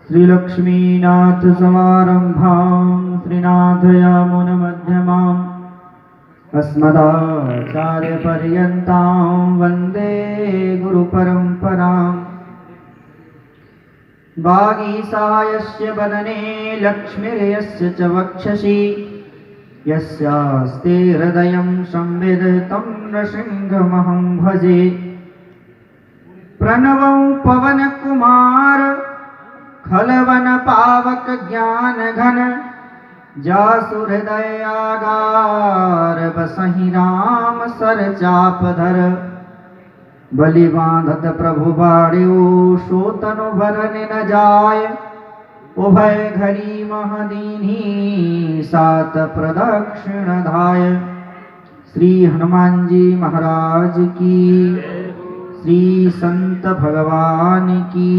श्रीलक्ष्मीनाथ समारंभां श्रीनाथयामुनमध्यमाम् अस्मदाचार्यपर्यन्तां वन्दे गुरुपरम्पराम्। वागीसायस्य वदने लक्ष्मीर्यस्य च वक्षसि यस्यास्ते हृदयं संवित् तं नृसिंहमहं भजे। प्रणवं पवनकुमार खलवन पावक ज्ञान घन जासु हृदयागार बसहि राम सर चापधर। बलि बांधत प्रभु बाड़ियो सो तनु भरन न जाय उभय घरी महदीनी सात प्रदक्षिण धाय। श्री हनुमान जी महाराज की, श्री संत भगवान की,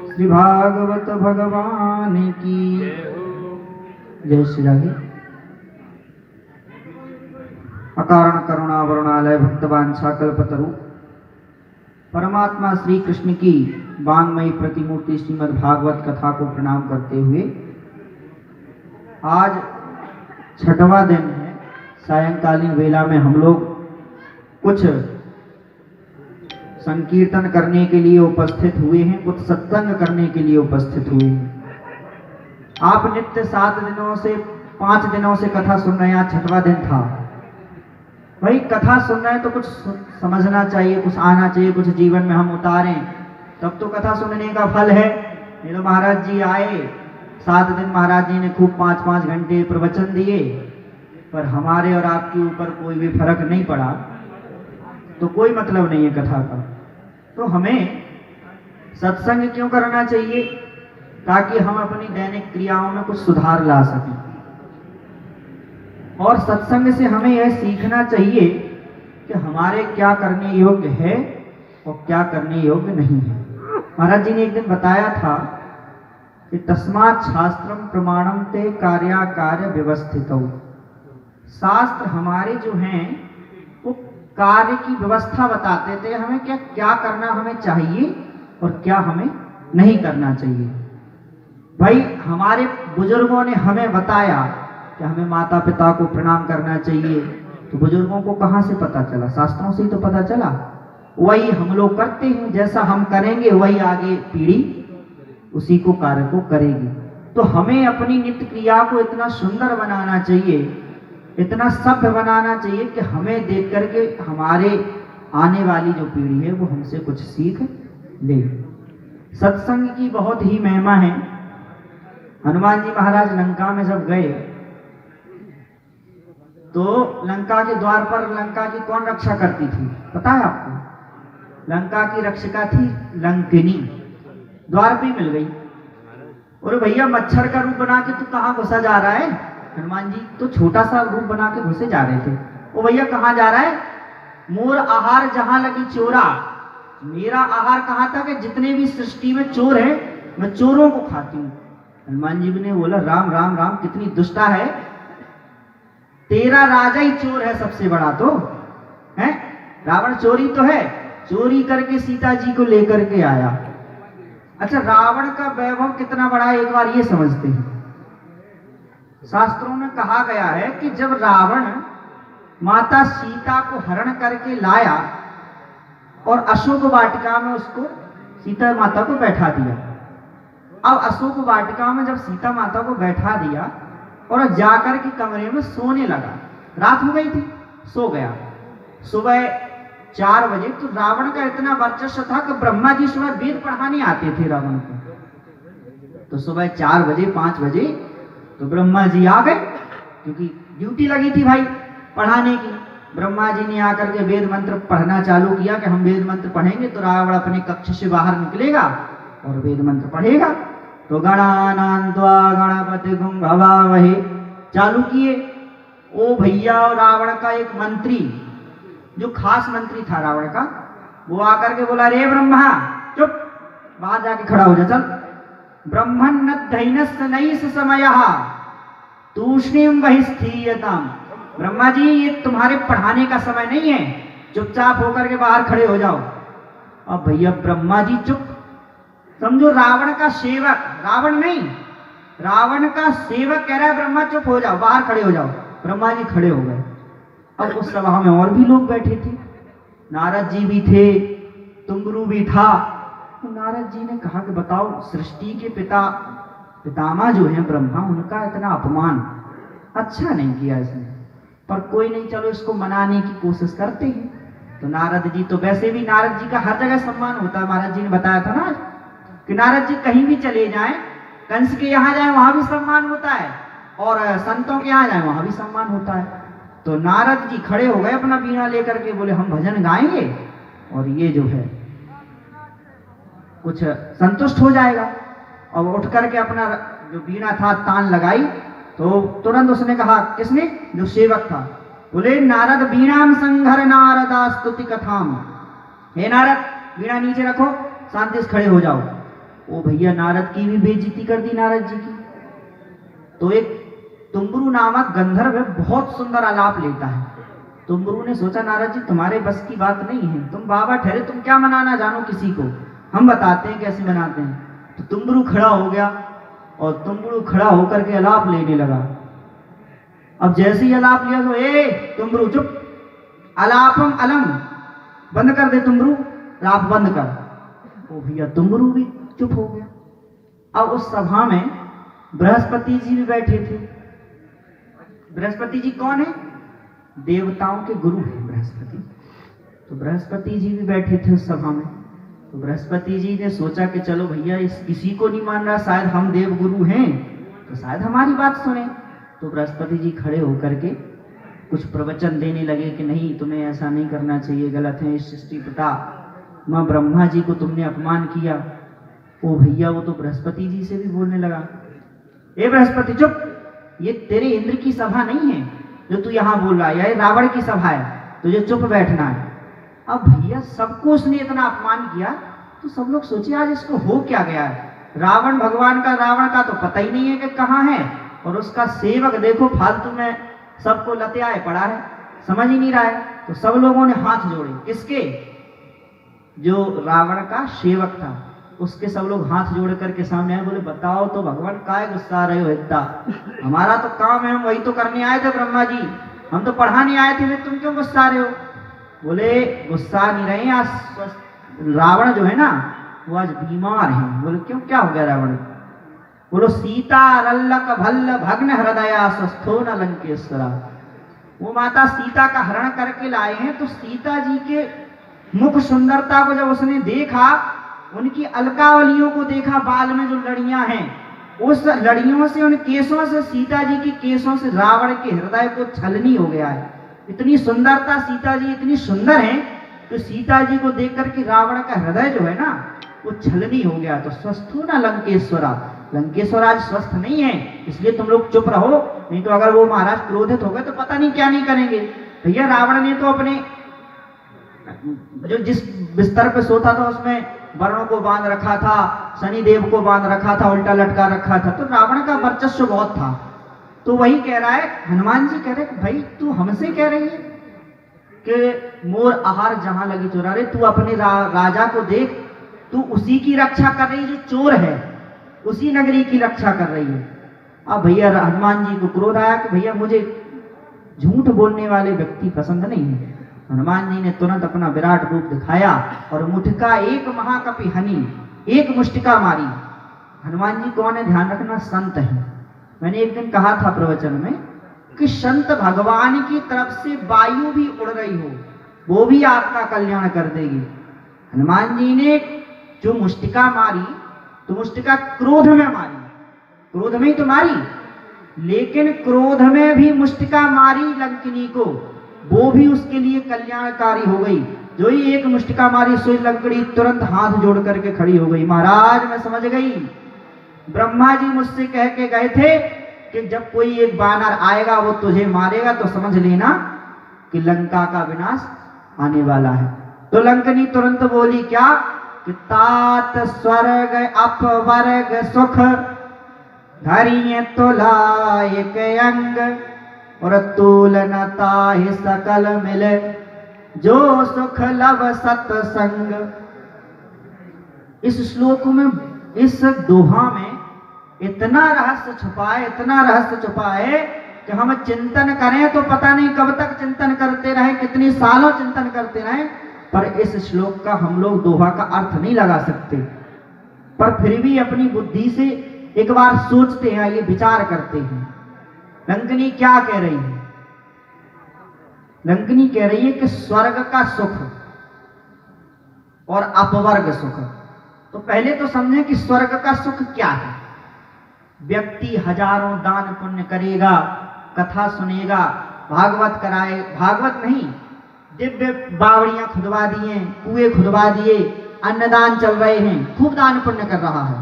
श्री भागवत भगवान की जय श्री राधे। अकारण करुणावरुणालय भक्तवांछा कल्पतरु परमात्मा श्री कृष्ण की वांगमयी प्रतिमूर्ति श्रीमद् भागवत कथा को प्रणाम करते हुए आज छठवां दिन है। सायंकालीन वेला में हम लोग कुछ संकीर्तन करने के लिए उपस्थित हुए हैं, कुछ सत्संग करने के लिए उपस्थित हुए हैं। आप नित्य 7 दिनों से 5 दिनों से कथा सुन रहे हैं, आज छठवां दिन था। भाई कथा सुन रहे हैं तो कुछ समझना चाहिए, कुछ आना चाहिए, कुछ जीवन में हम उतारें, तब तो कथा सुनने का फल है। नहीं तो महाराज जी आए 7 दिन, महाराज जी ने खूब 5-5 घंटे प्रवचन दिए, पर हमारे और आपके ऊपर कोई भी फर्क नहीं पड़ा, तो कोई मतलब नहीं है कथा का। तो हमें सत्संग क्यों करना चाहिए? ताकि हम अपनी दैनिक क्रियाओं में कुछ सुधार ला सकें। और सत्संग से हमें यह सीखना चाहिए कि हमारे क्या करने योग्य है और क्या करने योग्य नहीं है। महाराज जी ने एक दिन बताया था कि तस्मात् शास्त्रम प्रमाणम ते कार्याकार्य व्यवस्थितौ। शास्त्र हमारे जो हैं वो कार्य की व्यवस्था बताते थे, हमें क्या क्या करना हमें चाहिए और क्या हमें नहीं करना चाहिए। भाई हमारे बुजुर्गों ने हमें बताया कि हमें माता पिता को प्रणाम करना चाहिए, तो बुजुर्गों को कहाँ से पता चला? शास्त्रों से ही तो पता चला। वही हम लोग करते हैं, जैसा हम करेंगे वही आगे पीढ़ी उसी को कार्य को करेगी। तो हमें अपनी नित्य क्रिया को इतना सुंदर बनाना चाहिए, इतना सभ्य बनाना चाहिए कि हमें देख करके हमारे आने वाली जो पीढ़ी है वो हमसे कुछ सीख ले। सत्संग की बहुत ही महिमा है। हनुमान जी महाराज लंका में जब गए तो लंका के द्वार पर लंका की कौन रक्षा करती थी पता है आपको? लंका की रक्षिका थी लंकिनी। द्वार पे मिल गई, और भैया मच्छर का रूप बना के तू कहाँ घुसा जा रहा है? हनुमान जी तो छोटा सा रूप बना के घुसे जा रहे थे। ओ भैया कहाँ जा रहा है? मोर आहार जहां लगी चोरा। मेरा आहार कहाँ था कि जितने भी सृष्टि में चोर है मैं चोरों को खाती हूँ। हनुमान जी ने बोला राम राम राम, कितनी दुष्टा है, तेरा राजा ही चोर है सबसे बड़ा तो है। रावण चोरी तो है, चोरी करके सीता जी को लेकर के आया। अच्छा रावण का वैभव कितना बड़ा है एक बार ये समझते हैं। शास्त्रों में कहा गया है कि जब रावण माता सीता को हरण करके लाया और अशोक वाटिका में उसको सीता माता को बैठा दिया। अब अशोक वाटिका में जब सीता माता को बैठा दिया और जाकर के कमरे में सोने लगा, रात हो गई थी, सो गया। सुबह 4 बजे तो रावण का इतना वर्चस्व था कि ब्रह्मा जी सुबह वेद पढ़ाने आते थे रावण को। तो सुबह 4 बजे 5 बजे तो ब्रह्मा जी आ गए, क्योंकि ड्यूटी लगी थी भाई पढ़ाने की। ब्रह्मा जी ने आकर के वेद मंत्र पढ़ना चालू किया कि हम वेद मंत्र पढ़ेंगे तो रावण अपने कक्ष से बाहर निकलेगा और वेद मंत्र पढ़ेगा। तो गणानान्त्वा गणपतिगुं भवामहे चालू किए। ओ भैया, और रावण का एक मंत्री जो खास मंत्री था रावण का, वो आकर के बोला रे ब्रह्मा चुप, बाहर जाके खड़ा हो जा चल। ब्रह्मन् न दैनस्य नैष समयः तूष्णीं बहिस्थीयताम्। ब्रह्मा जी ये तुम्हारे पढ़ाने का समय नहीं है, चुपचाप होकर के बाहर खड़े हो जाओ। अब भैया ब्रह्मा जी चुप, सब समझो रावण का सेवक, रावण नहीं, रावण का सेवक कह रहा है ब्रह्मा चुप हो जाओ, बाहर खड़े हो जाओ। ब्रह्मा जी खड़े हो गए। अब उस सभा में और भी लोग बैठे थे, नारद जी भी थे, तुंबरू भी था। तो नारद जी ने कहा कि बताओ, सृष्टि के पितामह जो हैं ब्रह्मा, उनका इतना अपमान अच्छा नहीं किया इसने, पर कोई नहीं, चलो इसको मनाने की कोशिश करते हैं। तो नारद जी तो वैसे भी, नारद जी का हर जगह सम्मान होता है। महाराज जी ने बताया था ना कि नारद जी कहीं भी चले जाएं, कंस के यहाँ जाएं वहां भी सम्मान होता है, और संतों के यहाँ जाएं वहां भी सम्मान होता है। तो नारद जी खड़े हो गए अपना वीणा लेकर के, बोले हम भजन गाएंगे और ये जो है कुछ संतुष्ट हो जाएगा। और उठ करके अपना जो वीणा था तान लगाई। तो तुरंत उसने कहा, किसने? जो सेवक था, बोले नारद वीणाम संघर नारदा स्तुति कथाम। हे नारद, वीणा नीचे रखो, शांति से खड़े हो जाओ। ओ भैया, नारद की भी बेइज्जती कर दी नारद जी की। तो एक तुंबरू नामक गंधर्व है, बहुत सुंदर आलाप लेता है। तुंबरू ने सोचा नारद जी तुम्हारे बस की बात नहीं है, तुम बाबा ठहरे, तुम क्या मनाना जानो किसी को, हम बताते हैं कैसे मनाते हैं। तो तुंबरू खड़ा हो गया और तुंबरू खड़ा होकर के आलाप लेने लगा। अब जैसे ही आलाप लिया तो ए तुंबरू चुप, आलापम अलम, बंद कर दे तुंबरू, आलाप बंद कर। ओ भैया, तुंबरू भी चुप हो गया। अब उस सभा में बृहस्पति जी भी बैठे थे। बृहस्पति जी कौन है? देवताओं के गुरु हैं बृहस्पति। तो बृहस्पति जी भी बैठे थे उस सभा में। तो बृहस्पति जी ने सोचा कि चलो भैया, इस किसी को नहीं मान रहा, शायद हम देव गुरु हैं तो शायद हमारी बात सुने। तो बृहस्पति जी खड़े होकर के कुछ प्रवचन देने लगे कि नहीं, तुम्हें ऐसा नहीं करना चाहिए, गलत है, इस सृष्टि पिता माँ ब्रह्मा जी को तुमने अपमान किया। ओ भैया, वो तो बृहस्पति जी से भी बोलने लगा, ए बृहस्पति चुप, ये तेरे इंद्र की सभा नहीं है जो तू यहाँ बोल रहा है, ये रावण की सभा है, तुझे चुप बैठना है। अब भैया, सबको उसने इतना अपमान किया तो सब लोग सोचे आज इसको हो क्या गया है। रावण भगवान का, रावण का तो पता ही नहीं है कि कहाँ है, और उसका सेवक देखो फालतू में सबको लत्याए पड़ा है, समझ ही नहीं रहा है। तो सब लोगों ने हाथ जोड़े, किसके? जो रावण का सेवक था उसके सब लोग हाथ जोड़ करके सामने आए, बोले बताओ तो भगवान, काय गुस्सा आ रहे हो इतना, हमारा तो काम है, हम वही तो करने आए थे ब्रह्मा जी, हम तो पढ़ाने आए थे, तुम क्यों गुस्सा आ रहे हो? बोले गुस्सा नहीं रहे, आज रावण जो है ना वो आज बीमार है। बोले क्यों, क्या हो गया रावण? बोलो सीता रल्लक भल्ल भग्न हृदया स्वस्थो न लंकेश्वरा। वो माता सीता का हरण करके लाए हैं, तो सीता जी के मुख सुंदरता को जब उसने देखा, उनकी अलकावलियों को देखा, बाल में जो लड़ियां हैं, उस लड़ियों से, उन केसों से, सीता जी के केसों से रावण के हृदय को छलनी हो गया है। इतनी सुंदरता, सीता जी इतनी सुंदर है तो सीता जी को देख करके रावण का हृदय जो है ना वो छलनी हो गया। तो स्वस्थो ना लंकेश्वरा, लंकेश्वर आज स्वस्थ नहीं है, इसलिए तुम लोग चुप रहो, नहीं तो अगर वो महाराज क्रोधित हो गए तो पता नहीं क्या नहीं करेंगे। भैया, रावण ने तो अपने जो जिस बिस्तर पे सोता था उसमें वरुण को बांध रखा था, शनिदेव को बांध रखा था, उल्टा लटका रखा था, तो रावण का वर्चस्व बहुत था। तो वही कह रहा है, हनुमान जी कह रहे कि भाई तू हमसे कह रही है कि मोर आहार जहां लगी चोरा रे, तू अपने राजा को देख, तू उसी की रक्षा कर रही जो चोर है, उसी नगरी की रक्षा कर रही है। अब भैया हनुमान जी को क्रोध आया कि भैया मुझे झूठ बोलने वाले व्यक्ति पसंद नहीं है। हनुमान जी ने तुरंत अपना विराट रूप दिखाया और मुठका एक महाकपि हनी, एक मुष्टिका मारी। हनुमान जी कौन है ध्यान रखना, संत है। मैंने एक दिन कहा था प्रवचन में कि संत भगवान की तरफ से वायु भी उड़ रही हो वो भी आपका कल्याण कर देगी। हनुमान जी ने जो मुष्टिका मारी तो मुष्टिका क्रोध में मारी, क्रोध में ही तो मारी, लेकिन क्रोध में भी मुष्टिका मारी लंकिनी को, वो भी उसके लिए कल्याणकारी हो गई। जो ही एक मुष्टिका मारी सोई लंकड़ी तुरंत हाथ जोड़ करके खड़ी हो गई। महाराज मैं समझ गई, ब्रह्मा जी मुझसे कह के गए थे कि जब कोई एक बानर आएगा वो तुझे मारेगा तो समझ लेना कि लंका का विनाश आने वाला है। तो लंकनी तुरंत बोली क्या कि तात स्वर्ग अपवर्ग सुख धरिए तुलायक अंग और तुलनता ही सकल मिले जो सुख लव सत्संग। इस श्लोक में इस दोहा में इतना रहस्य छुपा है, इतना रहस्य छुपा है कि हम चिंतन करें तो पता नहीं कब तक चिंतन करते रहें, कितने सालों चिंतन करते रहें, पर इस श्लोक का हम लोग दोहा का अर्थ नहीं लगा सकते। पर फिर भी अपनी बुद्धि से एक बार सोचते हैं, ये विचार करते हैं। लंकनी क्या कह रही है? लंकनी कह रही है कि स्वर्ग का सुख और अपवर्ग सुख। तो पहले तो समझें कि स्वर्ग का सुख क्या है। व्यक्ति हजारों दान पुण्य करेगा, कथा सुनेगा, भागवत कराए, भागवत नहीं, दिव्य बावड़ियां खुदवा दिए, कुएं खुदवा दिए, अन्नदान चल रहे हैं, खूब दान पुण्य कर रहा है।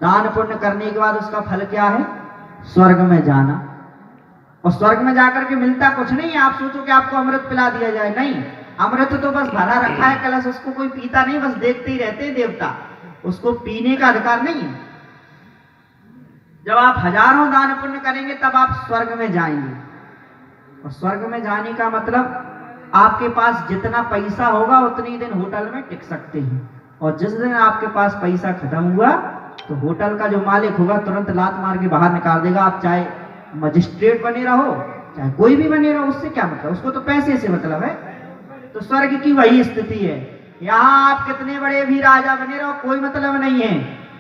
दान पुण्य करने के बाद उसका फल क्या है? स्वर्ग में जाना। और स्वर्ग में जाकर के मिलता कुछ नहीं है। आप सोचो कि आपको अमृत पिला दिया जाए, नहीं, अमृत तो बस भरा रखा है कलश, उसको कोई पीता नहीं, बस देखते ही रहते हैं देवता, उसको पीने का अधिकार नहीं है। जब आप हजारों दान पुण्य करेंगे तब आप स्वर्ग में जाएंगे। और स्वर्ग में जाने का मतलब आपके पास जितना पैसा होगा उतनी दिन होटल में टिक सकते हैं, और जिस दिन आपके पास पैसा खत्म हुआ तो होटल का जो मालिक होगा तुरंत लात मार के बाहर निकाल देगा। आप चाहे मजिस्ट्रेट बने रहो, चाहे कोई भी बने रहो, उससे क्या मतलब, उसको तो पैसे से मतलब है। तो स्वर्ग की वही स्थिति है। यहाँ आप कितने बड़े भी राजा बने रहो, कोई मतलब नहीं है,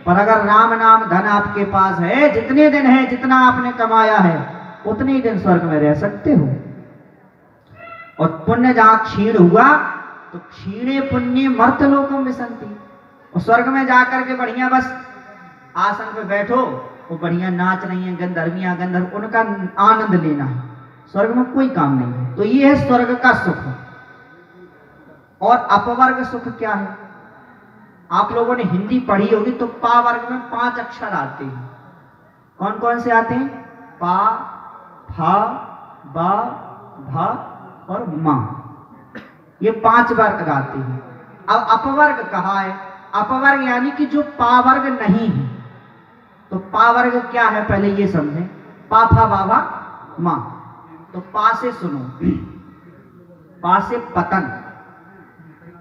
पर अगर राम नाम धन आपके पास है, जितने दिन है, जितना आपने कमाया है, उतने ही दिन स्वर्ग में रह सकते हो। और पुण्य जहां क्षीण हुआ तो क्षीणे पुण्य मर्तलोकम विसंति। और स्वर्ग में जाकर के बढ़िया बस आसन पे बैठो, वो बढ़िया नाच रही है गंधर्वियां, गंधर्व, उनका आनंद लेना है। स्वर्ग में कोई काम नहीं है। तो ये है स्वर्ग का सुख। और अपवर्ग सुख क्या है? आप लोगों ने हिंदी पढ़ी होगी तो पा वर्ग में 5 अक्षर आते हैं। कौन कौन से आते हैं? पा, फा, बा, भा और मा। ये 5 वर्ग आते हैं। अब अपवर्ग कहा है? अपवर्ग यानी कि जो पा वर्ग नहीं है। तो पा वर्ग क्या है पहले ये समझें। पा, फा, बा, भा, मा। तो पा से सुनो, पा से पतन,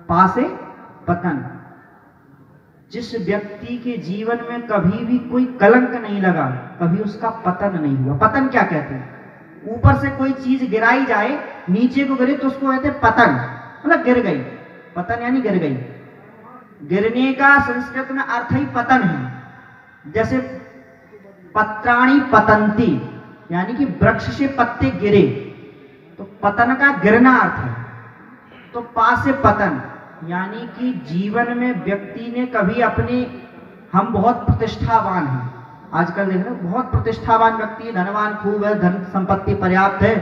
पा से पतन। जिस व्यक्ति के जीवन में कभी भी कोई कलंक नहीं लगा, कभी उसका पतन नहीं हुआ। पतन क्या कहते हैं? ऊपर से कोई चीज गिराई जाए, नीचे को गिरे तो उसको कहते हैं पतन, मतलब गिर गई। पतन यानी गिर गई। गिरने का संस्कृत में अर्थ ही पतन है। जैसे पत्राणि पतंती, यानी कि वृक्ष से पत्ते गिरे, तो पतन का गिरना अर्थ है। तो पा से पतन यानी कि जीवन में व्यक्ति ने कभी अपने, हम बहुत प्रतिष्ठावान हैं, आजकल देख रहे हो बहुत प्रतिष्ठावान व्यक्ति, धनवान खूब है, धन संपत्ति पर्याप्त है,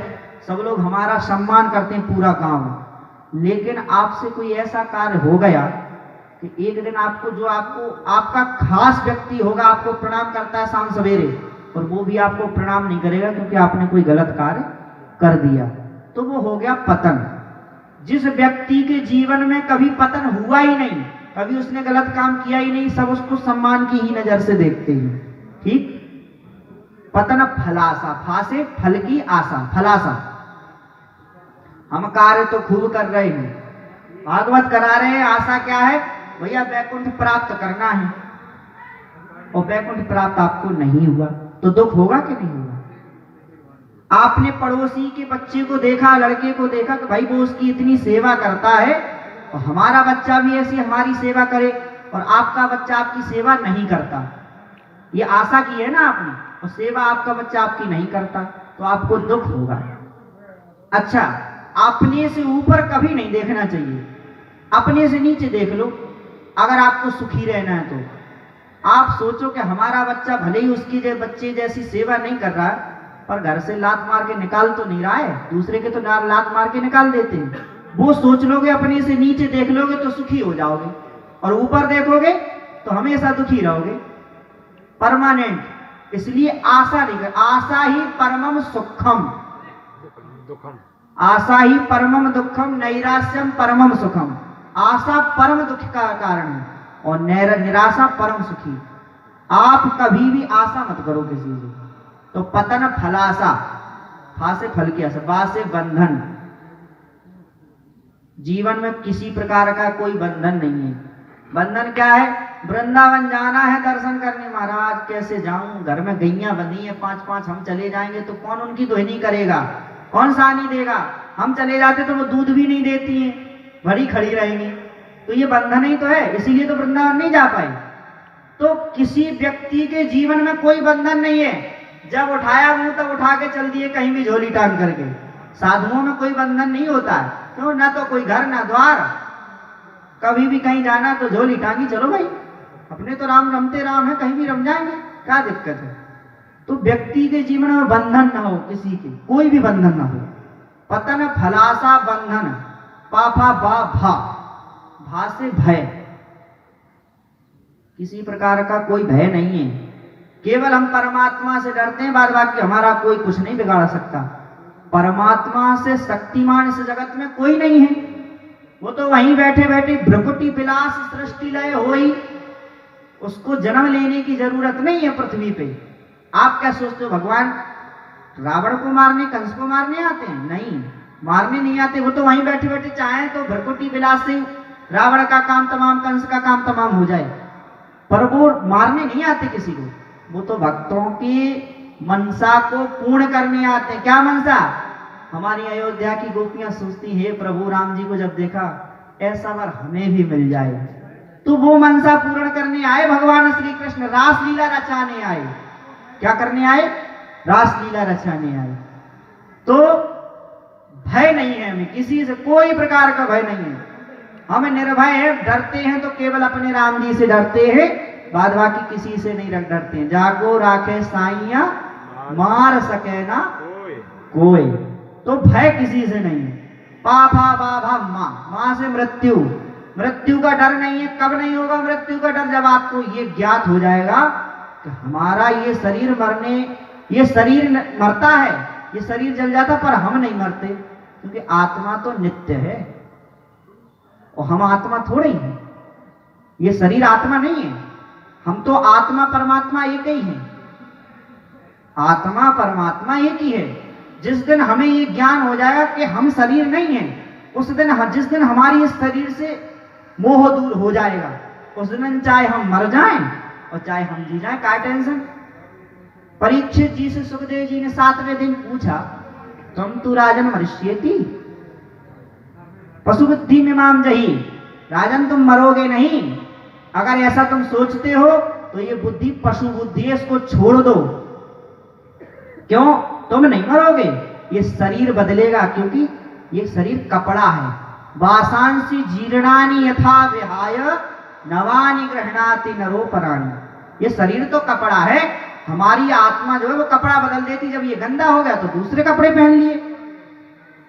सब लोग हमारा सम्मान करते हैं पूरा गांव। लेकिन आपसे कोई ऐसा कार्य हो गया कि एक दिन आपको, जो आपको आपका खास व्यक्ति होगा, आपको प्रणाम करता है शाम सवेरे, और वो भी आपको प्रणाम नहीं करेगा क्योंकि आपने कोई गलत कार्य कर दिया, तो वो हो गया पतन। जिस व्यक्ति के जीवन में कभी पतन हुआ ही नहीं, कभी उसने गलत काम किया ही नहीं, सब उसको सम्मान की ही नजर से देखते हैं, ठीक। पतन फलासा, फा से फल की आशा, फलासा। हम कार्य तो खूब कर रहे हैं, भागवत करा रहे हैं, आशा क्या है भैया? वैकुंठ प्राप्त करना है। और वैकुंठ प्राप्त आपको नहीं हुआ तो दुख होगा कि नहीं होगा? आपने पड़ोसी के बच्चे को देखा, लड़के को देखा कि भाई वो उसकी इतनी सेवा करता है, और हमारा बच्चा भी ऐसी हमारी सेवा करे, और आपका बच्चा आपकी सेवा नहीं करता। ये आशा की है ना आपने, और सेवा आपका बच्चा आपकी नहीं करता, तो आपको दुख होगा। अच्छा, अपने से ऊपर कभी नहीं देखना चाहिए, अपने से नीचे देख लो। अगर आपको सुखी रहना है तो आप सोचो कि हमारा बच्चा भले ही उसकी बच्चे जैसी सेवा नहीं कर रहा है, पर घर से लात मार के निकाल तो नहीं रहा है, दूसरे के तो लात मार के निकाल देते हैं। वो सोच लोगे, अपने से नीचे देख लोगे तो सुखी हो जाओगे, और ऊपर देखोगे तो हमेशा दुखी रहोगे, परमानेंट। इसलिए आशा नहीं कर, आशा ही परमम सुखम, आशा ही परमम दुखम, नैराश्यम परमम सुखम। आशा परम दुख का कारण है, और निराशा परम सुखी। आप कभी भी आशा मत करो किसी से। तो पतन फलासा, फा से फल की आशा, बा से बंधन। जीवन में किसी प्रकार का कोई बंधन नहीं है। बंधन क्या है? वृंदावन जाना है दर्शन करने, महाराज कैसे जाऊं, घर में गैया बंधी है 5-5, हम चले जाएंगे तो कौन उनकी दोहनी करेगा, कौन सानी देगा, हम चले जाते तो वो दूध भी नहीं देती हैं, भरी खड़ी रहेंगी, तो ये बंधन ही तो है, इसीलिए तो वृंदावन नहीं जा पाए। तो किसी व्यक्ति के जीवन में कोई बंधन नहीं है, जब उठाया मुंह तब उठा के चल दिए कहीं भी झोली टांग करके। साधुओं में कोई बंधन नहीं होता है, क्यों, ना तो कोई घर ना द्वार, कभी भी कहीं जाना तो झोली टांगी चलो भाई, अपने तो राम रमते राम है, कहीं भी रम जाएंगे, क्या दिक्कत है। तो व्यक्ति के जीवन में बंधन ना हो, किसी के कोई भी बंधन ना हो। पतन फलासा बंधन, पाफा बा भा, भा से भय, किसी प्रकार का कोई भय नहीं है, केवल हम परमात्मा से डरते हैं, बाद बाकी हमारा कोई कुछ नहीं बिगाड़ सकता। परमात्मा से शक्तिमान इस जगत में कोई नहीं है, वो तो वहीं बैठे बैठे भ्रकुटी विलास सृष्टि लय होई, उसको जन्म लेने की जरूरत नहीं है पृथ्वी पे। आप क्या सोचते हो भगवान रावण को मारने, कंस को मारने आते हैं? नहीं, मारने नहीं आते, वो तो वहीं बैठे बैठे चाहे तो भ्रकुटी विलास से रावण का काम तमाम, कंस का काम तमाम हो जाए, पर वो मारने नहीं आते किसी को, वो तो भक्तों की मनसा को पूर्ण करने आते हैं। क्या मनसा? हमारी अयोध्या की गोपियां सोचती है प्रभु राम जी को जब देखा ऐसा वर हमें भी मिल जाए, तो वो मनसा पूर्ण करने आए भगवान श्री कृष्ण, रास लीला रचाने आए। क्या करने आए? रास लीला रचाने आए। तो भय नहीं है हमें, किसी से कोई प्रकार का भय नहीं है, हम निर्भय हैं। डरते हैं तो केवल अपने राम जी से डरते हैं, बाद बाकी किसी से नहीं डरते हैं। जागो राखे साइया मार सके ना कोई, तो भय किसी से नहीं है। पापा बाभा माँ, माँ से मृत्यु, मृत्यु का डर नहीं है। कब नहीं होगा मृत्यु का डर? जब आपको ये ज्ञात हो जाएगा कि हमारा ये शरीर मरने, ये शरीर मरता है, ये शरीर जल जाता, पर हम नहीं मरते, क्योंकि आत्मा तो नित्य है और हम आत्मा थोड़े ही हैं। ये शरीर आत्मा नहीं है, हम तो आत्मा परमात्मा एक ही हैं। आत्मा परमात्मा एक ही है। जिस दिन हमें ये ज्ञान हो जाएगा कि हम शरीर नहीं हैं, उस दिन, जिस दिन हमारी इस शरीर से मोह दूर हो जाएगा, उस दिन चाहे हम मर जाएं और चाहे हम जी जाएं, क्या टेंशन। परीक्षित जी से सुखदेव जी ने 7वें दिन पूछा, तुम तो राजन मरिष्येति पशु बुद्धि में माम जही, राजन तुम मरोगे नहीं, अगर ऐसा तुम सोचते हो तो ये बुद्धि पशु बुद्धि है, इसको छोड़ दो। क्यों? तुम नहीं मरोगे, ये शरीर बदलेगा, क्योंकि ये शरीर कपड़ा है। वासांसी जीर्णानि यथा विहाय नवानि गृह्णाति नरो पराणि। ये शरीर तो कपड़ा है, हमारी आत्मा जो है वो कपड़ा बदल देती। जब ये गंदा हो गया तो दूसरे कपड़े पहन लिए,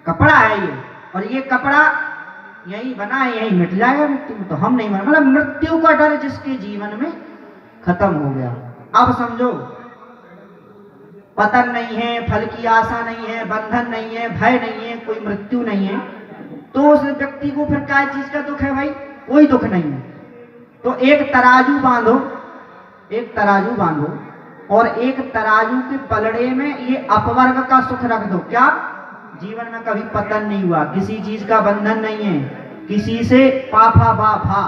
कपड़ा है ये, और ये कपड़ा यही बना है, यही मिट जाएगा मृत्यु में, तो हम नहीं मर, मतलब मृत्यु का डर जिसके जीवन में खत्म हो गया। अब समझो, पतन नहीं है, फल की आशा नहीं है, बंधन नहीं है, भय नहीं है, कोई मृत्यु नहीं है, तो उस व्यक्ति को फिर क्या चीज का दुख है भाई? कोई दुख नहीं है। तो एक तराजू बांधो, एक तराजू बांधो और एक तराजू के पलड़े में ये अपवर्ग का सुख रख दो। क्या? जीवन में कभी पतन नहीं हुआ, किसी चीज का बंधन नहीं है, किसी से पाफा बाफा,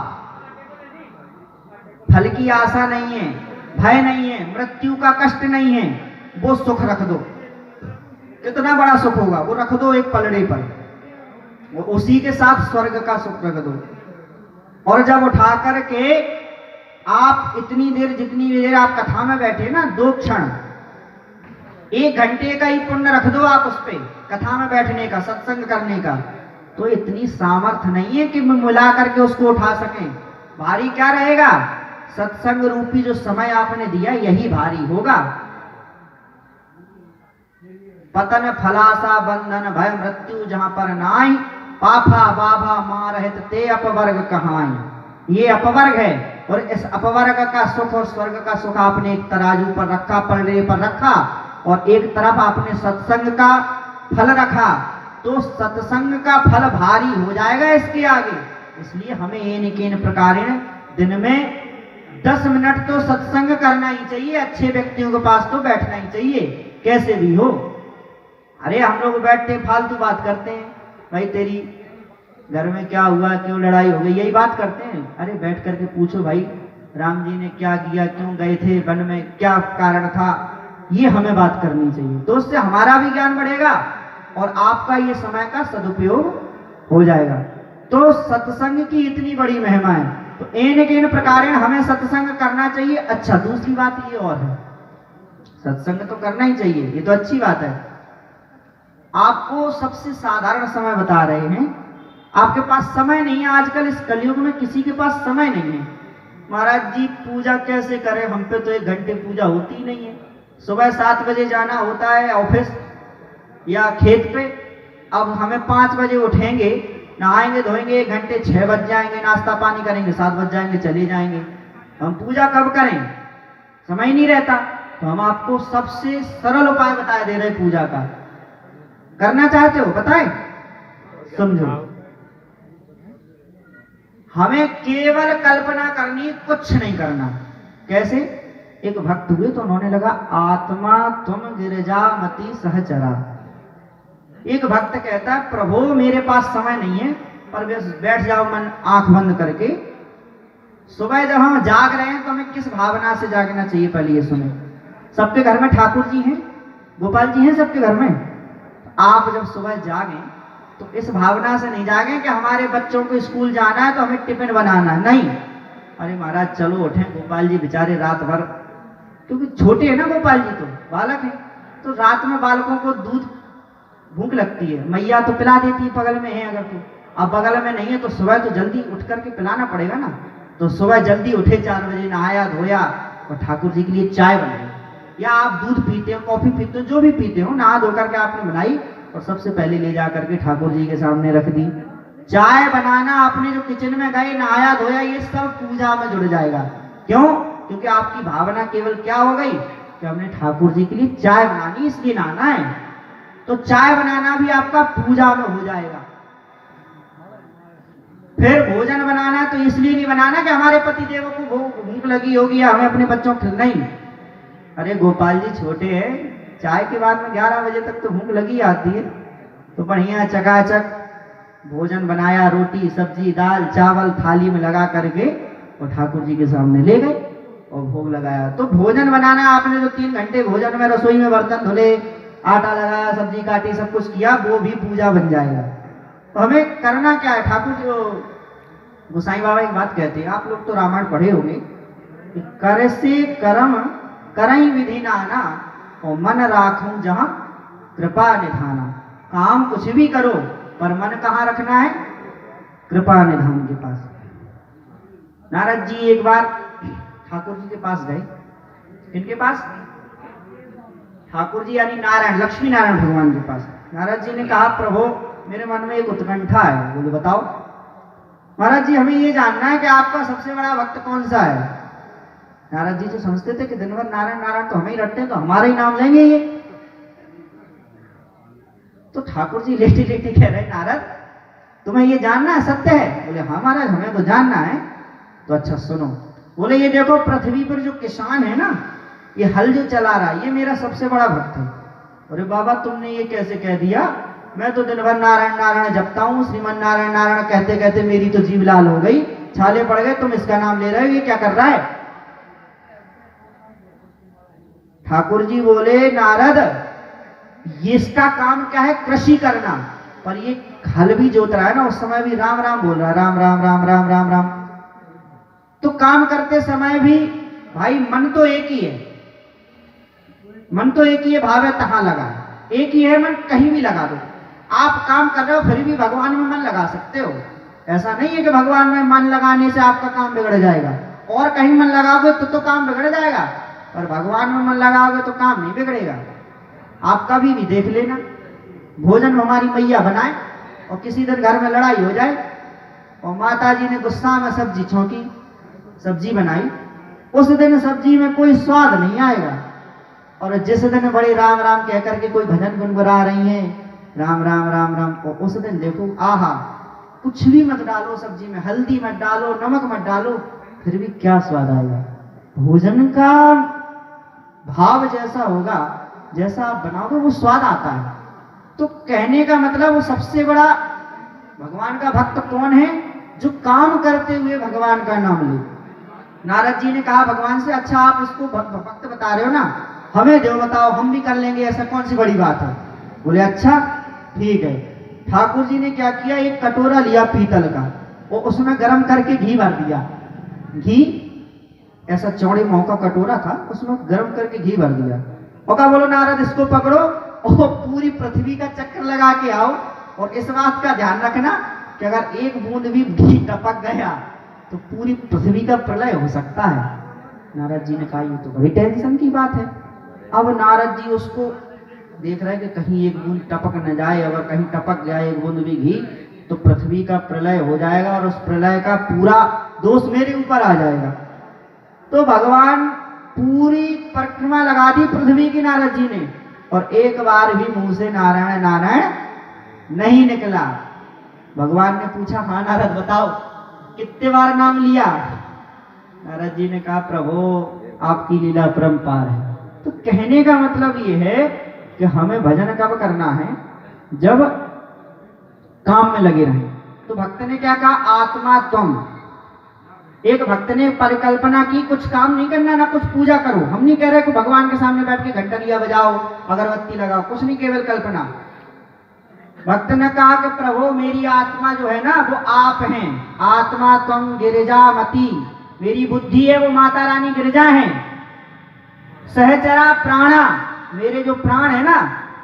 फल की आशा नहीं है, भय नहीं है, मृत्यु का कष्ट नहीं है, वो सुख रख दो। कितना बड़ा सुख होगा, वो रख दो एक पलड़े पर, वो उसी के साथ स्वर्ग का सुख रख दो। और जब उठा करके आप इतनी देर, जितनी देर आप कथा में बैठे ना, 2 क्षण, 1 घंटे का ही पुण्य रख दो आप उस पे, कथा में बैठने का, सत्संग करने का, तो इतनी सामर्थ्य नहीं है कि मिला करके उसको उठा सकें। भारी क्या रहेगा? सत्संग रूपी जो समय आपने दिया यही भारी होगा। पतन फलासा बंधन भय मृत्यु जहां पर नाई, पाफा बाभा मारहित ते अपवर्ग कहाई। ये अपवर्ग है, और इस अपवर्ग का सुख और स्वर्ग का सुख आपने एक तराजू पर रखा, पलड़े पर रखा, और एक तरफ आपने सत्संग का फल रखा, तो सत्संग का फल भारी हो जाएगा इसके आगे। इसलिए हमें एन केन प्रकारेण दिन में 10 मिनट तो सत्संग करना ही चाहिए, अच्छे व्यक्तियों के पास तो बैठना ही चाहिए, कैसे भी हो। अरे हम लोग बैठते फालतू बात करते हैं, भाई तेरी घर में क्या हुआ, क्यों लड़ाई हो गई, यही बात करते हैं। अरे बैठ करके पूछो भाई, राम जी ने क्या किया, क्यों गए थे वन में, क्या कारण था, ये हमें बात करनी चाहिए। तो उससे हमारा भी ज्ञान बढ़ेगा और आपका ये समय का सदुपयोग हो जाएगा। तो सत्संग की इतनी बड़ी महिमा है, तो इन प्रकार हमें सत्संग करना चाहिए। अच्छा, दूसरी बात ये और है, सत्संग तो करना ही चाहिए, ये तो अच्छी बात है। आपको सबसे साधारण समय बता रहे हैं, आपके पास समय नहीं है। आजकल इस कलयुग में किसी के पास समय नहीं है। महाराज जी पूजा कैसे करें, हम पे तो 1 घंटे पूजा होती ही नहीं है। सुबह 7 बजे जाना होता है ऑफिस या खेत पे, अब हमें 5 बजे उठेंगे, नहाएंगे धोएंगे, 1 घंटे 6 बज जाएंगे, नाश्ता पानी करेंगे 7 बज जाएंगे, चले जाएंगे। हम पूजा कब करें, समय नहीं रहता। तो हम आपको सबसे सरल उपाय बता दे रहे पूजा का। करना चाहते हो बताएं, समझो। हमें केवल कल्पना करनी, कुछ नहीं करना। कैसे? एक भक्त हुए तो उन्होंने लगा, आत्मा तुम गिरजामति सहचरा। एक भक्त कहता है, प्रभु मेरे पास समय नहीं है, पर बैठ जाओ मन आंख बंद करके। सुबह जब हम जाग रहे हैं तो हमें किस भावना से जागना चाहिए, पहले ये सुने। सबके घर में ठाकुर जी हैं, गोपाल जी हैं सबके घर में। आप जब सुबह जागें तो इस भावना से नहीं जागें कि हमारे बच्चों को स्कूल जाना है तो हमें टिफिन बनाना है, नहीं। अरे महाराज चलो उठें, गोपाल जी बेचारे रात भर, क्योंकि छोटे हैं ना गोपाल जी, तो बालक हैं, तो रात में बालकों को दूध भूख लगती है, मैया तो पिला देती है, बगल में है अगर तो। अब बगल में नहीं है तो सुबह तो जल्दी उठ करके पिलाना पड़ेगा ना। तो सुबह जल्दी उठे, 4 बजे नहाया धोया और ठाकुर जी के लिए चाय बनाई, या आप दूध पीते हो, कॉफी पीते हो, जो भी पीते हो, नहा धो करके आपने बनाई और सबसे पहले ले जा करके ठाकुर जी के सामने रख दी। चाय बनाना, आपने जो किचन में गए, नहाया धोया, ये सब पूजा में जुड़ जाएगा। क्यों? क्योंकि आपकी भावना केवल क्या हो गई कि हमने ठाकुर जी के लिए चाय बनानी, इसलिए नहाना है। तो चाय बनाना भी आपका पूजा में हो जाएगा। फिर भोजन बनाना तो इसलिए नहीं बनाना कि हमारे पति देवों को भूख लगी होगी या हमें अपने बच्चों को, नहीं। अरे गोपाल जी छोटे हैं, चाय के बाद में 11 बजे तक तो भूख लगी आती है, तो बढ़िया चकाचक भोजन बनाया, रोटी सब्जी दाल चावल थाली में लगा करके और ठाकुर जी के सामने ले गए और भोग लगाया। तो भोजन बनाना, आपने जो 3 घंटे भोजन में रसोई में बर्तन धुले, आटा लगाया, सब्जी काटी, सब कुछ किया, वो भी पूजा बन जाएगा। तो हमें करना क्या है? ठाकुर जो गोसाई बाबा एक बात कहते हैं, आप लोग तो रामायण पढ़े होंगे, कर से कर्म करई विधि नाना और मन राखूं जहां कृपा निधाना। काम कुछ भी करो पर मन कहाँ रखना है? कृपा निधान के पास। नारद जी एक बार ठाकुर जी के पास गए। इनके पास ठाकुर जी यानी नारायण, लक्ष्मी नारायण भगवान के पास। नारद जी ने कहा, प्रभु मेरे मन में एक उत्कंठा है। बोले बताओ। महाराज जी हमें ये जानना है कि आपका सबसे बड़ा भक्त कौन सा है। नारद जी जो समझते थे कि दिन भर नारायण नारायण तो हमें ही रटते हैं, तो हमारा ही नाम लेंगे ये। तो ठाकुर जी लेटे लेटे कह रहे, नारद तुम्हें ये जानना है, सत्य है? बोले हाँ महाराज हमें तो जानना है। तो अच्छा सुनो। बोले ये देखो पृथ्वी पर जो किसान है ना, ये हल जो चला रहा है, ये मेरा सबसे बड़ा भक्त है। अरे बाबा तुमने ये कैसे कह दिया? मैं तो दिन भर नारायण नारायण जपता हूँ, श्रीमन नारायण नारायण कहते कहते मेरी तो जीभ लाल हो गई, छाले पड़ गए, तुम इसका नाम ले रहे हो, ये क्या कर रहा है? ठाकुर जी बोले, नारद ये इसका काम क्या है? कृषि करना। पर ये हल भी जोत रहा है ना, उस समय भी राम राम बोल रहा है, राम राम राम राम राम राम। तो काम करते समय भी भाई मन तो एक ही है, मन तो एक ही है, भाव है तहां लगा, एक ही है मन, कहीं भी लगा दो। आप काम कर रहे हो फिर भी भगवान में मन लगा सकते हो। ऐसा नहीं है कि भगवान में मन लगाने से आपका काम बिगड़ जाएगा, और कहीं मन लगाओगे तो काम बिगड़ जाएगा, पर भगवान में मन लगाओगे तो काम नहीं बिगड़ेगा। आप कभी भी देख लेना, भोजन हमारी मैया बनाए और किसी दिन घर में लड़ाई हो जाए और माता जी ने गुस्सा में सब्जी छौंकी, सब्जी बनाई, उस दिन सब्जी में कोई स्वाद नहीं आएगा। और जिस दिन बड़े राम राम कह करके कोई भजन गुनगुना रही हैं, राम राम राम राम, और उस दिन देखो आहा, कुछ भी मत डालो सब्जी में, हल्दी मत डालो, नमक मत डालो, फिर भी क्या स्वाद आएगा। भोजन का भाव जैसा होगा, जैसा आप बनाओगे वो स्वाद आता है। तो कहने का मतलब वो सबसे बड़ा भगवान का भक्त कौन है? जो काम करते हुए भगवान का नाम ले। नारद जी ने कहा भगवान से, अच्छा आप इसको भक्त बता रहे हो ना, हमें दो, बताओ हम भी कर लेंगे, ऐसा कौन सी बड़ी बात है। बोले अच्छा ठीक है। ठाकुर जी ने क्या किया, एक कटोरा लिया पीतल का, और उसमें गर्म करके घी भर दिया। घी ऐसा चौड़े मुंह का कटोरा था, उसमें गर्म करके घी भर दिया और कहा बोलो नारद इसको पकड़ो और पूरी पृथ्वी का चक्कर लगा के आओ, और इस बात का ध्यान रखना कि अगर एक बूंद भी घी टपक गया तो पूरी पृथ्वी का प्रलय हो सकता है। नारद जी ने कहा ये तो बड़ी टेंशन की बात है। अब नारद जी उसको देख रहे कि कहीं एक बूंद टपक न जाए, अगर कहीं टपक जाए एक बूंद भी घी तो पृथ्वी का प्रलय हो जाएगा और उस प्रलय का पूरा दोष मेरे ऊपर आ जाएगा। तो भगवान पूरी परिक्रमा लगा दी पृथ्वी की नारद जी ने, और एक बार भी मुंह से नारायण नारायण नहीं निकला। भगवान ने पूछा हाँ नारद बताओ कितने बार नाम लिया। नारद जी ने कहा प्रभु आपकी लीला परंपार है। तो कहने का मतलब ये है कि हमें भजन कब करना है, जब काम में लगे रहें। तो भक्त ने क्या कहा, आत्मा तुम। एक भक्त ने परिकल्पना की कुछ काम नहीं करना, ना कुछ पूजा करो। हम नहीं कह रहे कि भगवान के सामने बैठ के घंटलिया बजाओ, अगरबत्ती लगाओ, कुछ नहीं, केवल कल्पना। भक्त ने कहा कि प्रभु मेरी आत्मा जो है ना वो आप हैं, आत्मा तुम गिरिजामती, मेरी बुद्धि है वो माता रानी गिरिजा है। सहचरा प्राणा, मेरे जो प्राण है ना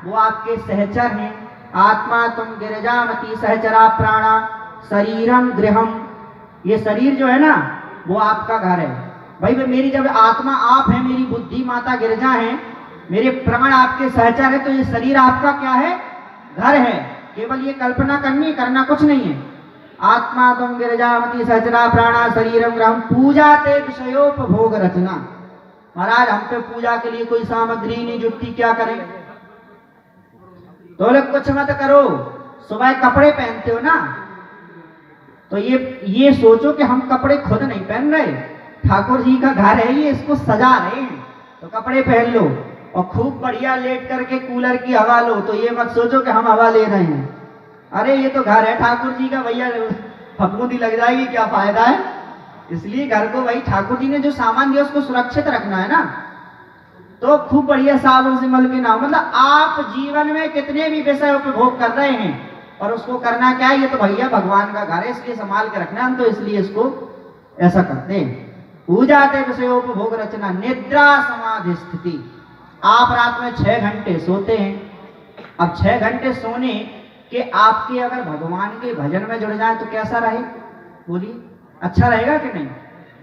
वो आपके सहचर हैं। आत्मा तुम गिरिजामती सहचरा प्राणा शरीरम गृहम, ये शरीर जो है ना वो आपका घर है। भाई मेरी जब आत्मा आप है, मेरी बुद्धि माता गिरिजा है, मेरे प्राण आपके सहचर है, तो ये शरीर आपका क्या है, घर है। केवल ये कल्पना करनी, करना कुछ नहीं है। आत्मा तुम गिरिजामती सहचरा प्राणा शरीरम ग्रहम पूजा ते विषयोपभोग रचना। महाराज हम पे पूजा के लिए कोई सामग्री नहीं जुटती, क्या करें। तो लोग कुछ मत करो, सुबह कपड़े पहनते हो ना तो ये सोचो कि हम कपड़े खुद नहीं पहन रहे, ठाकुर जी का घर है ये, इसको सजा रहे हैं, तो कपड़े पहन लो और खूब बढ़िया लेट करके कूलर की हवा लो। तो ये मत सोचो कि हम हवा ले रहे हैं, अरे ये तो घर है ठाकुर जी का, भैया फफूंदी लग जाएगी, क्या फायदा है। इसलिए घर को भाई ठाकुर जी ने जो सामान दिया उसको सुरक्षित रखना है ना। तो खूब बढ़िया साबुन से मल के ना, मतलब आप जीवन में कितने भी विषय उपभोग कर रहे हैं और उसको करना क्या है, ये तो भैया भगवान का घर है इसलिए संभाल के रखना। हम तो इसलिए इसको ऐसा करते हैं। पूजा ते विषयोपभोग रचना निद्रा समाधि स्थिति। आप रात में 6 घंटे सोते हैं, अब 6 घंटे सोने के आपके अगर भगवान के भजन में जुड़ जाए तो कैसा रहे, बोलिए अच्छा रहेगा कि नहीं।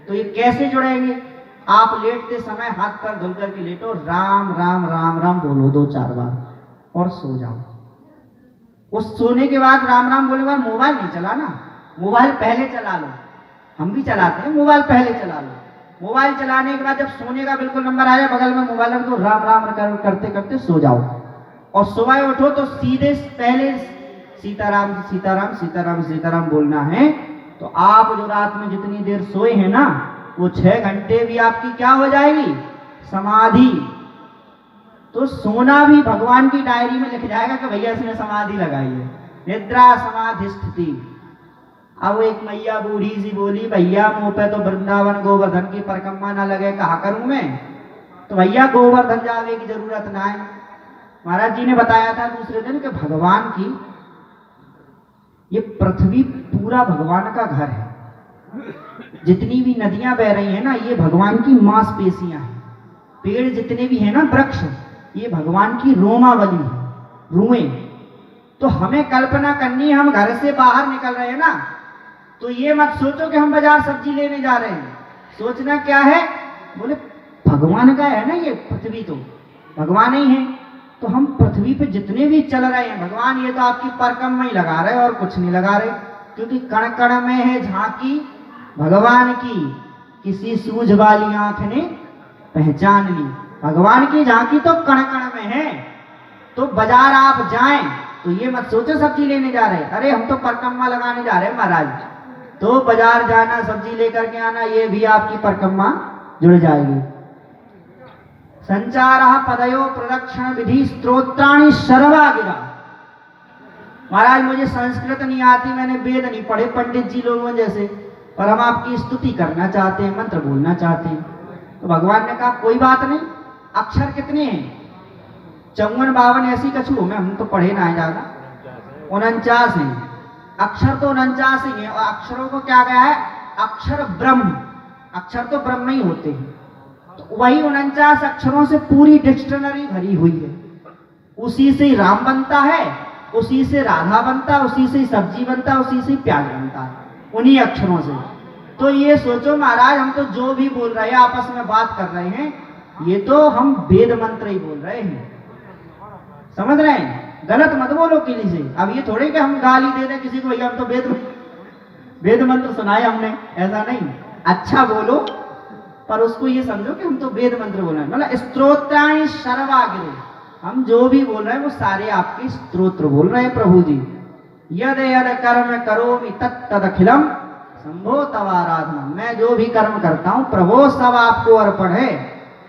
तो ये कैसे जुड़ेंगे, आप लेटते समय हाथ पर धुल करके लेटो, राम राम राम राम बोलो 2-4 बार और सो जाओ। उस सोने के बाद राम राम बोलने के बाद मोबाइल नहीं चलाना, मोबाइल पहले चला लो। हम भी चलाते हैं, मोबाइल पहले चला लो। मोबाइल चलाने के बाद जब सोने का बिल्कुल नंबर आया, बगल में मोबाइल रख दो, राम राम करते करते सो जाओ। और सुबह उठो तो सीधे पहले सीताराम सीताराम सीताराम सीताराम बोलना है। तो आप जो रात में जितनी देर सोए हैं ना वो 6 घंटे भी आपकी क्या हो जाएगी, समाधि। तो सोना भी भगवान की डायरी में लिख जाएगा कि भैया इसने समाधि लगाई है, निद्रा समाधि स्थिति। अब एक मैया बूढ़ी सी बोली, भैया मुंह पे तो वृंदावन गोवर्धन की परिक्रमा ना लगे, कहा करूं मैं। तो भैया गोवर्धन जावे की जरूरत ना है। महाराज जी ने बताया था दूसरे दिन कि भगवान की ये पृथ्वी पूरा भगवान का घर है। जितनी भी नदियां बह रही हैं ना ये भगवान की मांसपेशियां हैं। पेड़ जितने भी हैं ना वृक्ष, ये भगवान की रोमावली है, रुएं। तो हमें कल्पना करनी है, हम घर से बाहर निकल रहे हैं ना तो ये मत सोचो कि हम बाजार सब्जी लेने जा रहे हैं। सोचना क्या है, बोले भगवान का है ना ये पृथ्वी, तो भगवान ही है। तो हम पृथ्वी पे जितने भी चल रहे हैं भगवान ये तो आपकी परिक्रमा ही लगा रहे और कुछ नहीं लगा रहे, क्योंकि कण कण में है झांकी भगवान की, किसी सूझ वाली आंख ने पहचान ली। भगवान की झांकी तो कण कण में है। तो बाजार आप जाएं तो ये मत सोचो सब्जी लेने जा रहे हैं, अरे हम तो परिक्रमा लगाने जा रहे हैं महाराज। तो बाजार जाना सब्जी लेकर के आना ये भी आपकी परिक्रमा जुड़ जाएगी। संचार पदयो प्रदक्षिण विधि स्तोत्राणि सर्वा गिरा। महाराज मुझे संस्कृत नहीं आती, मैंने वेद नहीं पढ़े पंडित जी लोगों जैसे, पर हम आपकी स्तुति करना चाहते हैं, मंत्र बोलना चाहते हैं। तो भगवान ने कहा कोई बात नहीं, अक्षर कितने हैं? 54-52 ऐसी कछु में, हम तो पढ़े ना है ज्यादा, 49 हैं। अक्षर तो 49 ही है, और अक्षरों को क्या गया है? अक्षर ब्रह्म, अक्षर तो ब्रह्म ही होते हैं। तो वही 49 अक्षरों से पूरी डिक्शनरी भरी हुई है। उसी से राम बनता है, उसी से राधा बनता है, उसी से सब्जी बनता है, उसी से प्याज बनता है, उन्हीं अक्षरों से। तो ये सोचो महाराज, हम तो जो भी बोल रहे हैं, आपस में बात कर रहे हैं, ये तो हम वेद मंत्र ही बोल रहे हैं, समझ रहे हैं? गलत मत बोलो किसी से। अब ये थोड़े कि हम गाली दे दें किसी को, भैया हम तो वेद मंत्र सुनाए हमने, ऐसा नहीं। अच्छा बोलो, पर उसको ये समझो कि हम तो वेद मंत्र बोल रहे हैं। मतलब स्तोत्राणि सर्वाग्रे, हम जो भी बोल रहे हैं वो सारे आपके स्तोत्र बोल रहे हैं प्रभु जी। यद यद कर्म करोमि तत्तदखिलम शंभो तवाराधना, मैं जो भी कर्म करता हूं प्रभु सब आपको अर्पण है।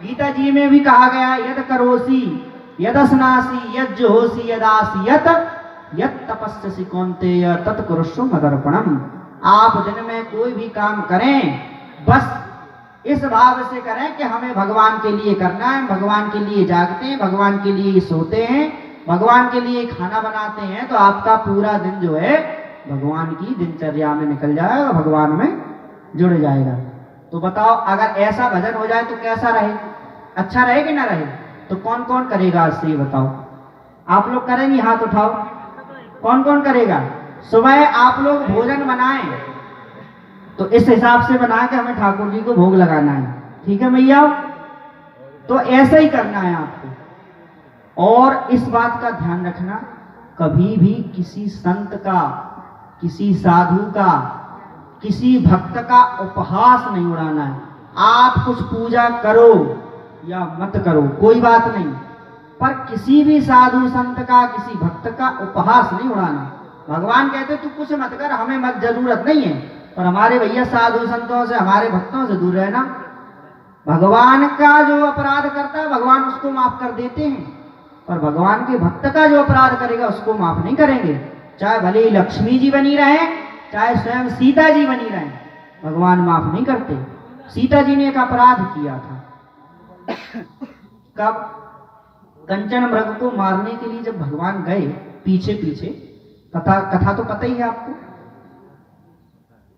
गीता जी में भी कहा गया, यद करोसी यदस्नासी यज्जोसी यदासी यत तपस्यसि कौन्तेय तत्कुरुष्व मदर्पणम। आप दिन में कोई भी काम करें, बस इस भाव से करें कि हमें भगवान के लिए करना है, भगवान के लिए जागते हैं, भगवान के लिए सोते हैं, भगवान के लिए खाना बनाते हैं, तो आपका पूरा दिन जो है भगवान की दिनचर्या में निकल जाएगा, भगवान में जुड़ जाएगा। तो बताओ, अगर ऐसा भजन हो जाए तो कैसा रहे? अच्छा रहे कि ना रहे? तो कौन कौन करेगा आज से ये बताओ? आप लोग करेंगे? हाथ उठाओ, कौन कौन करेगा? सुबह आप लोग भोजन बनाएं तो इस हिसाब से बना के हमें ठाकुर जी को भोग लगाना है, ठीक है भैया? तो ऐसा ही करना है आपको। और इस बात का ध्यान रखना, कभी भी किसी संत का, किसी साधु का, किसी भक्त का उपहास नहीं उड़ाना है। आप कुछ पूजा करो या मत करो, कोई बात नहीं, पर किसी भी साधु संत का, किसी भक्त का उपहास नहीं उड़ाना। भगवान कहते तू कुछ मत कर, हमें मत जरूरत नहीं है, पर हमारे भैया साधु संतों से, हमारे भक्तों से दूर रहना। भगवान का जो अपराध करता है भगवान उसको माफ कर देते हैं, पर भगवान के भक्त का जो अपराध करेगा उसको माफ नहीं करेंगे। चाहे भले ही लक्ष्मी जी बनी रहे, चाहे स्वयं सीता जी बनी रहे, भगवान माफ नहीं करते। सीता जी ने एक अपराध किया था। कब? कंचन मृग को मारने के लिए जब भगवान गए पीछे पीछे, कथा तो पता ही है आपको।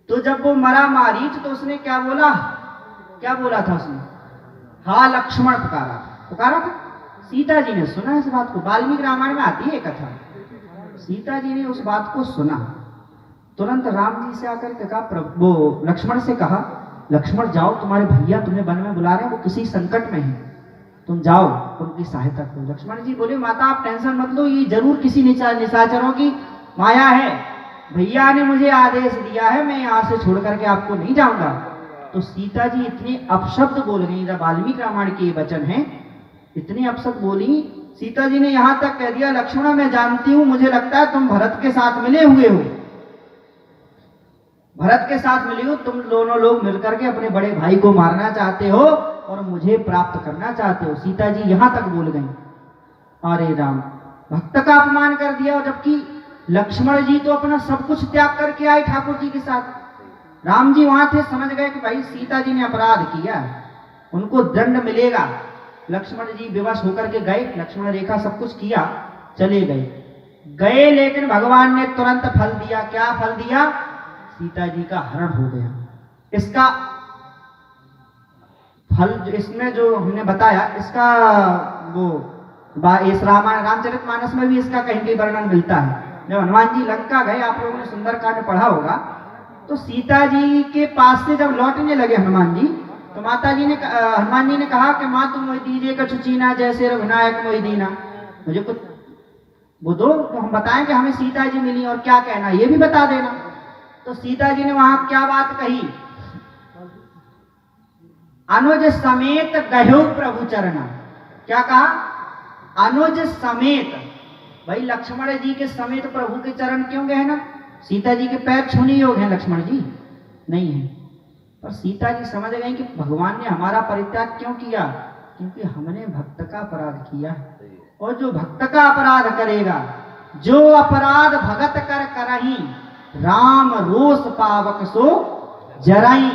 तो जब वो मरा मारीच, तो उसने क्या बोला? क्या बोला था उसने? हा लक्ष्मण पुकारा था। सीता जी ने सुना इस बात को, वाल्मीकि रामायण में आती है कथा। सीता जी ने उस बात को सुना, तुरंत राम जी से आकर के कहा, वो लक्ष्मण से कहा, लक्ष्मण जाओ, तुम्हारे भैया तुम्हें वन में बुला रहे हैं, वो किसी संकट में है, तुम जाओ उनकी सहायता करो। लक्ष्मण जी बोले, माता आप टेंशन मत लो, ये जरूर किसी निशाचरों की माया है, भैया ने मुझे आदेश दिया है, मैं यहाँ से छोड़ करके आपको नहीं जाऊंगा। तो सीता जी इतने अपशब्द बोल गई, जब वाल्मीकि रामायण के वचन हैं, इतने अपशब्द बोली, सीता जी ने यहां तक कह दिया, लक्ष्मण मैं जानती हूं, मुझे लगता है तुम भरत के साथ मिले हुए हो, भरत के साथ मिली हो, तुम दोनों लोग मिलकर के अपने बड़े भाई को मारना चाहते हो और मुझे प्राप्त करना चाहते हो। सीता जी यहां तक बोल गई। अरे राम, भक्त का अपमान कर दिया, जबकि लक्ष्मण जी तो अपना सब कुछ त्याग करके आए ठाकुर जी के साथ। राम जी वहां थे, समझ गए कि भाई सीता जी ने अपराध किया, उनको दंड मिलेगा। लक्ष्मण जी विवश होकर के गए, लक्ष्मण रेखा सब कुछ किया, चले गए, लेकिन भगवान ने तुरंत फल दिया। क्या फल दिया? सीता जी का हरण हो गया। इसका फल इसमें जो हमने बताया, इसका वो इस रामचरितमानस में भी इसका कहीं भी वर्णन मिलता है। जब हनुमान जी लंका गए, आप लोगों ने सुंदरकांड पढ़ा होगा, तो सीता जी के पास से जब लौटने लगे हनुमान जी, तो हनुमान जी ने कहा कि माँ तुम मोहि दीजिए कछु चीना, जैसे रघुनायक मोहि दीना, मुझे कुछ वो दो, तो हम बताएं कि हमें सीता जी मिली और क्या कहना, ये भी बता देना। तो सीता जी ने वहां क्या बात कही? अनुज समेत गयो प्रभु चरणा। क्या कहा? अनुज समेत, भाई लक्ष्मण जी के समेत प्रभु के चरण क्यों गए ना? सीता जी के पैर छूने योग्य हैं लक्ष्मण जी? नहीं है। पर सीता जी समझ गई कि भगवान ने हमारा परित्याग क्यों किया? क्योंकि हमने भक्त का अपराध किया, और जो भक्त का अपराध करेगा, जो अपराध भगत कर करही, राम रोष पावक सो जराई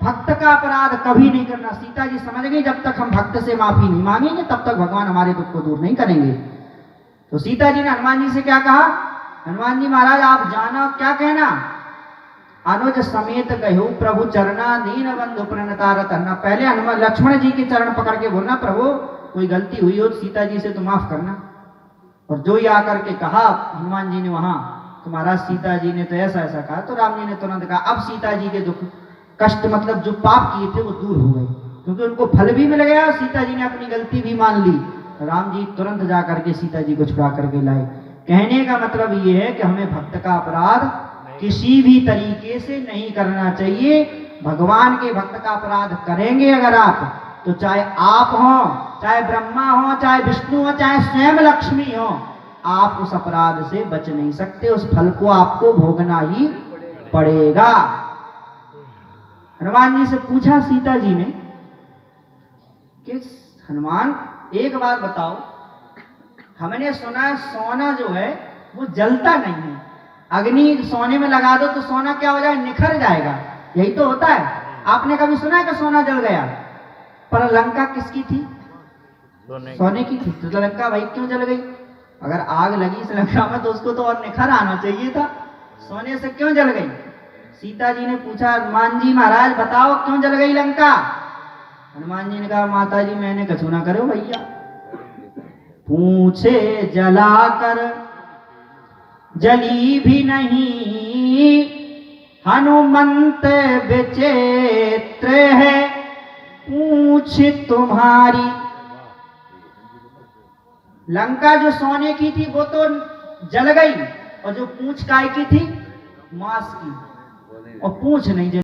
भक्त का अपराध कभी नहीं करना। सीता जी समझ गई जब तक हम भक्त से माफी नहीं मांगेंगे तब तक भगवान हमारे दुख को दूर नहीं करेंगे। तो सीता जी ने हनुमान जी से क्या कहा, हनुमान जी महाराज आप जाना क्या कहना, अनुज समेत कहू प्रभु चरना दीन बंधु प्रणतार करना। पहले हनुमान लक्ष्मण जी के चरण पकड़ के बोलना प्रभु कोई गलती हुई हो सीता जी से तो माफ करना। और जो ही आकर के कहा हनुमान जी ने वहां तो महाराज सीता जी ने तो ऐसा ऐसा कहा तो राम जी ने तुरंत कहा अब सीता जी के दुख कष्ट मतलब जो पाप किए थे वो दूर हो गए, क्योंकि उनको फल भी मिल गया, सीता जी ने अपनी गलती भी मान ली। राम जी तुरंत जा करके सीता जी को छुड़ा करके लाए। कहने का मतलब ये है कि हमें भक्त का अपराध किसी भी तरीके से नहीं करना चाहिए। भगवान के भक्त का अपराध करेंगे अगर आप तो चाहे आप हो, चाहे ब्रह्मा हो, चाहे विष्णु हो, चाहे स्वयं लक्ष्मी हो, आप उस अपराध से बच नहीं सकते, उस फल को आपको भोगना ही पड़ेगा। हनुमान जी से पूछा सीता जी ने कि हनुमान एक बात बताओ, हमने सुना सोना जो है वो जलता नहीं है, अग्नि सोने में लगा दो तो सोना क्या हो जाएगा, निखर जाएगा, यही तो होता है। आपने कभी सुना है कि सोना जल गया? पर लंका किसकी थी? सोने की थी। तो लंका भाई क्यों जल गई? अगर आग लगी इस लंका में तो उसको तो और निखर आना चाहिए था, सोने से क्यों जल गई? सीता जी ने पूछा हनुमान जी महाराज बताओ क्यों जल गई लंका? हनुमान जी ने कहा माता जी मैंने कछु ना करो भैया, पूछे जलाकर जली भी नहीं, हनुमंत विचित्र है पूछ तुम्हारी। लंका जो सोने की थी वो तो जल गई और जो पूंछ काय की थी, मांस की, और पूंछ नहीं जली।